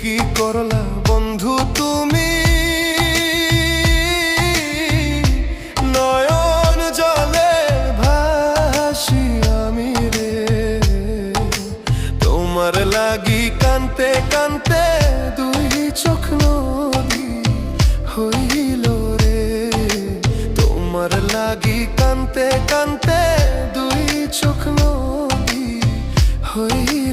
কি করলা বন্ধু তুমি, নয়ন জলে ভাসি আমি রে। তোমার লাগি কানতে কানতে দুই চোখ নদী হইল রে। তোমার লাগি কানতে কানতে দুই চোখ নদী হইল।